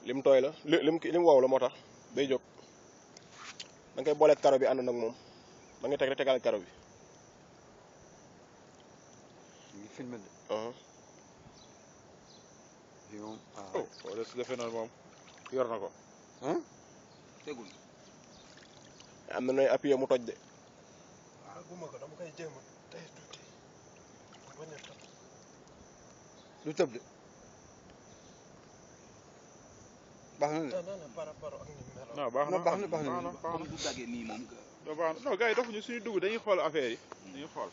lim tooy la lim wow la moo tax day jóg da nga koy boole karo bi ànd nag moom da ngay teg rek tegal karo bi. ngi filmé de. fii moom oh wala su defee noonu moom yor na ko. tegul. am na nooy appuyé mu toj de. waaw guma ko dama koy jéem a tey tuuti bañ a tëb. du tëb de. baax na de. non par rapport ak ni mu meloon. non baax na baax na baax na baax na comme du daggee nii moom. non baax na non gars yi defuñu suñu dugg dañuy xool affaire yi dañuy xool.